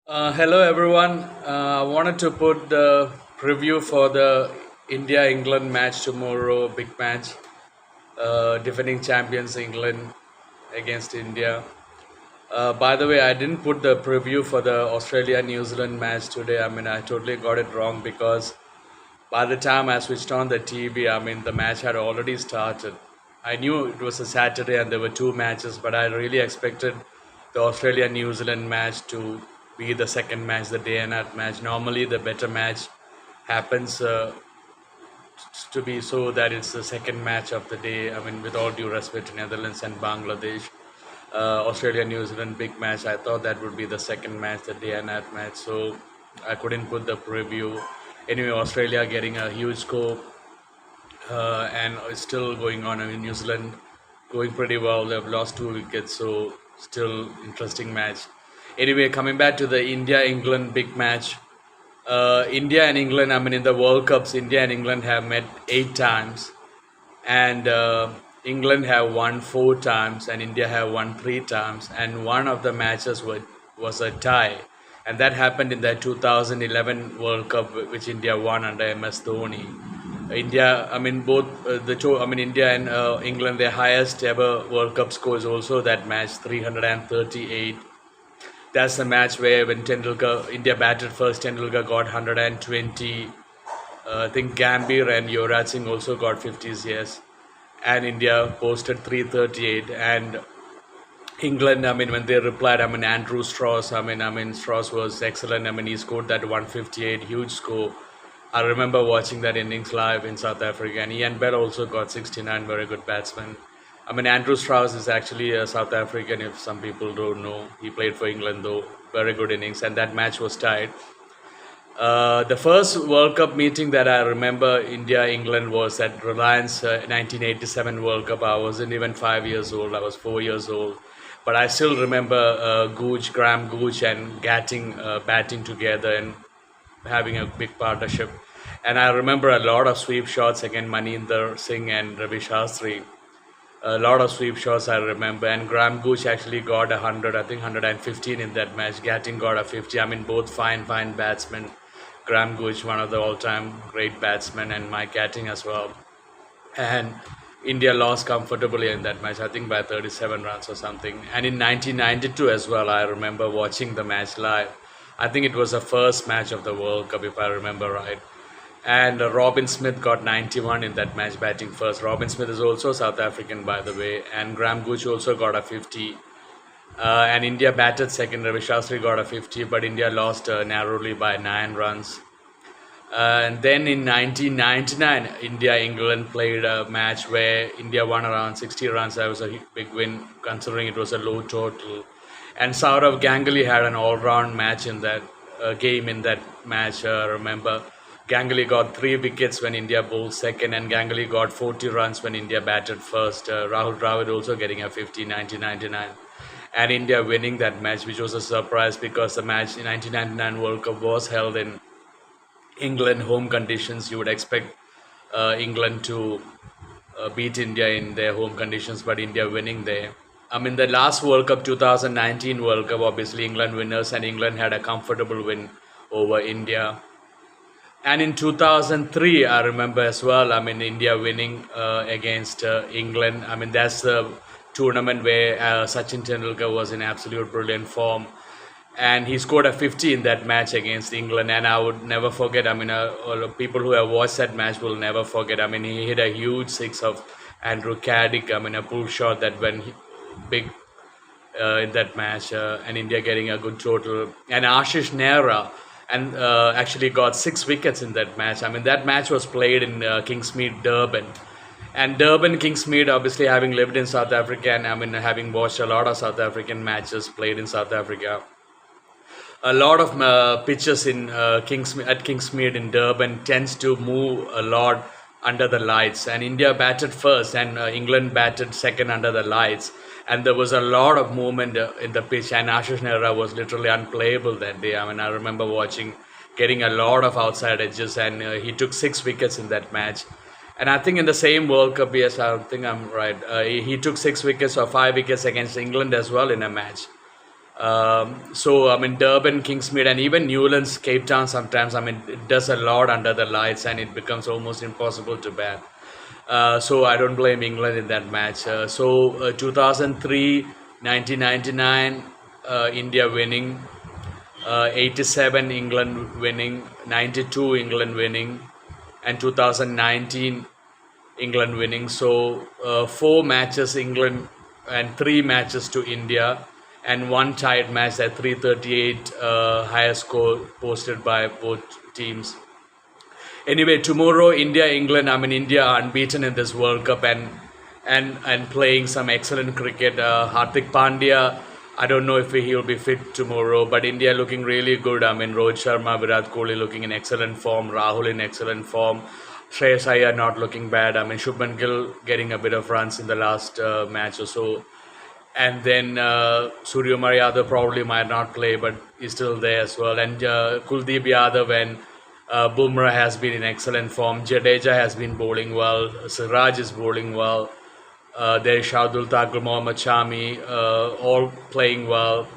Hello everyone. I wanted to put the preview for the India England match tomorrow, big match. Defending champions England against India. By the way, I didn't put the preview for the Australia New Zealand match today. I totally got it wrong because by the time I switched on the TV, the match had already started. I knew it was a Saturday and there were two matches, but I really expected the Australia New Zealand match to be the second match, the day and night match. Normally, the better match happens to be so that it's the second match of the day. With all due respect to Netherlands and Bangladesh, Australia New Zealand big match. I thought that would be the second match, the day and night match. So I couldn't put the preview. Anyway, Australia getting a huge score and it's still going on. New Zealand going pretty well. They've lost two wickets, so still interesting match. Anyway, coming back to the India England big match. India and England, in the World Cups, India and England have met 8 times, and England have won 4 times, and India have won 3 times, and one of the matches was a tie, and that happened in the 2011 World Cup, which India won under MS Dhoni. India, India and England, their highest ever World Cup score is also that match, 338. That's the match where when India batted first, Tendulkar got 120. I think Gambhir and Yuvraj Singh also got 50s, yes. And India posted 338. And England, when they replied, Andrew Strauss, Strauss was excellent. He scored that 158, huge score. I remember watching that innings live in South Africa. And Ian Bell also got 69, very good batsman. Andrew Strauss is actually a South African, if some people don't know. He played for England, though. Very good innings. And that match was tied. The first World Cup meeting that I remember India-England was at Reliance 1987 World Cup. I wasn't even 5 years old. I was 4 years old. But I still remember Graham Gooch and Gatting batting together and having a big partnership. And I remember a lot of sweep shots against Maninder Singh and Ravi Shastri. A lot of sweep shots I remember, and Graham Gooch actually got 100, I think 115 in that match. Gatting got a 50. Both fine batsmen. Graham Gooch, one of the all-time great batsmen, and Mike Gatting as well. And India lost comfortably in that match, I think by 37 runs or something. And in 1992 as well, I remember watching the match live. I think it was the first match of the World Cup, if I remember right. And Robin Smith got 91 in that match, batting first. Robin Smith is also South African, by the way. And Graham Gooch also got a 50. And India batted second. Ravi Shastri got a 50, but India lost narrowly by 9 runs. And then in 1999, India-England played a match where India won around 60 runs. That was a big win, considering it was a low total. And Sourav Ganguly had an all-round match in that game in that match, remember. Ganguly got 3 wickets when India bowled second, and Ganguly got 40 runs when India batted first. Rahul Dravid also getting a 50, 1999. And India winning that match, which was a surprise because the match in 1999 World Cup was held in England home conditions. You would expect England to beat India in their home conditions, but India winning there. The last World Cup, 2019 World Cup, obviously England winners, and England had a comfortable win over India. And in 2003, I remember as well, India winning against England. That's the tournament where Sachin Tendulkar was in absolute brilliant form. And he scored a 50 in that match against England. And I would never forget, people who have watched that match will never forget. He hit a huge six of Andrew Caddick, a pull shot that went big in that match. And India getting a good total. And Ashish Nehra and actually got 6 wickets in that match. That match was played in Kingsmead, Durban. And Durban, Kingsmead, obviously having lived in South Africa and having watched a lot of South African matches played in South Africa. A lot of pitches in Kingsmead in Durban tends to move a lot under the lights. And India batted first and England batted second under the lights. And there was a lot of movement in the pitch, and Ashish Nehra was literally unplayable that day. I remember getting a lot of outside edges, and he took 6 wickets in that match. And I think in the same World Cup, yes, I think I'm right, he took 6 wickets or 5 wickets against England as well in a match. So I mean Durban, Kingsmead, and even Newlands, Cape Town. Sometimes I mean it does a lot under the lights, and it becomes almost impossible to bat. So I don't blame England in that match. 2003, 1999, India winning. 87 England winning, 92 England winning, and 2019 England winning. So four matches England and three matches to India, and one tied match at 338, highest score posted by both teams. Anyway, tomorrow India England. I mean India are unbeaten in this World Cup and playing some excellent cricket. Hardik Pandya. I don't know if he'll be fit tomorrow, but India looking really good. I mean Rohit Sharma, Virat Kohli looking in excellent form. Rahul in excellent form. Shreyas Iyer not looking bad. I mean Shubman Gill getting a bit of runs in the last match or so. And then Suryakumar Yadav probably might not play, but he's still there as well. And Kuldeep Yadav and Bumrah has been in excellent form. Jadeja has been bowling well. Siraj is bowling well. There's Shardul Thakur, Mohammad Shami, all playing well.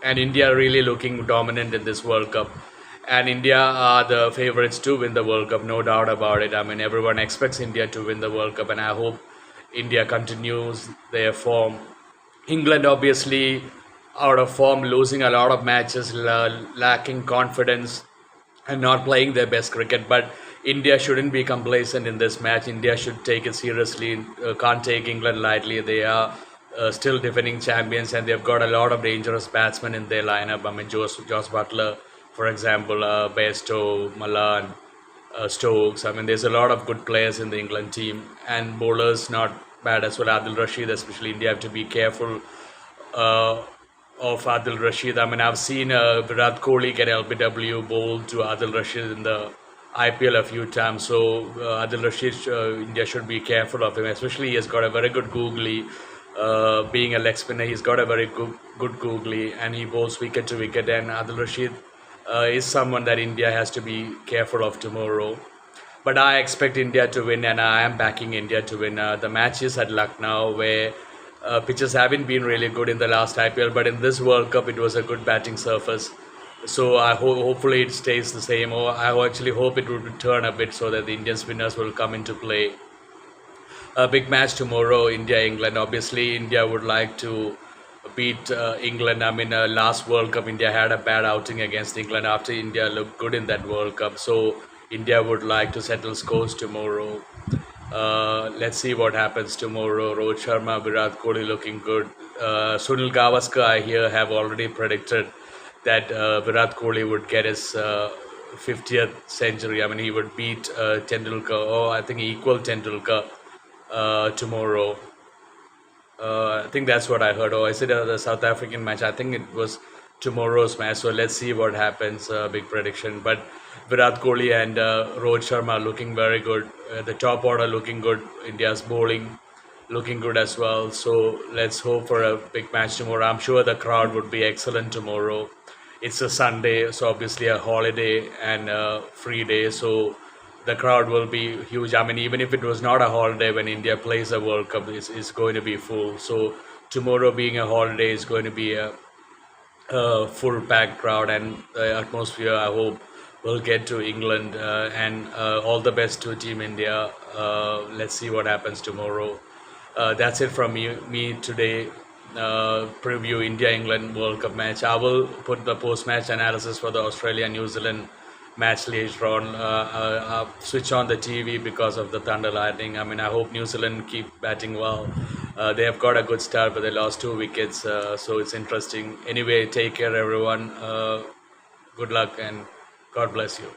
And India really looking dominant in this World Cup. And India are the favourites to win the World Cup, no doubt about it. I mean, everyone expects India to win the World Cup, and I hope India continues their form. England obviously out of form, losing a lot of matches, lacking confidence, and not playing their best cricket. But India shouldn't be complacent in this match. India should take it seriously. Can't take England lightly. They are still defending champions, and they've got a lot of dangerous batsmen in their lineup. I mean, Josh Butler, for example, Bairstow, Malan, Stokes. I mean, there's a lot of good players in the England team, and bowlers not bad as well. Adil Rashid, especially India have to be careful uh, of Adil Rashid. I mean, I've seen Virat Kohli get LBW bowled to Adil Rashid in the IPL a few times. So Adil Rashid, India should be careful of him. Especially he has got a very good googly. Being a leg spinner, he's got a very good googly, and he bowls wicket to wicket. And Adil Rashid is someone that India has to be careful of tomorrow. But I expect India to win, and I am backing India to win. The match is at Lucknow, where pitches haven't been really good in the last IPL, but in this World Cup, it was a good batting surface. So I hopefully it stays the same, or I actually hope it would return a bit so that the Indian spinners will come into play. A big match tomorrow, India England. Obviously, India would like to beat England. I mean, last World Cup, India had a bad outing against England after India looked good in that World Cup. So India would like to settle scores tomorrow. Let's see what happens tomorrow. Rohit Sharma, Virat Kohli looking good. Sunil Gavaskar, I hear, have already predicted that Virat Kohli would get his 50th century. I mean, he would beat Tendulkar, or I think equal Tendulkar tomorrow. I think that's what I heard. Or is it the South African match? I think it was tomorrow's match. So let's see what happens. Big prediction. But Virat Kohli and Rohit Sharma looking very good. The top order looking good. India's bowling looking good as well. So let's hope for a big match tomorrow. I'm sure the crowd would be excellent tomorrow. It's a Sunday, so obviously a holiday and a free day. So the crowd will be huge. I mean, even if it was not a holiday, when India plays a World Cup, it's going to be full. So tomorrow being a holiday is going to be a full packed crowd, and the atmosphere, I hope, will get to England. And all the best to Team India. Let's see what happens tomorrow. That's it from me today. Preview India England World Cup match. I will put the post match analysis for the Australia New Zealand match later on. I'll switch on the TV because of the thunder lightning. I mean, I hope New Zealand keep batting well. They have got a good start, but they lost 2 wickets, so it's interesting. Anyway, take care, everyone. Good luck and God bless you.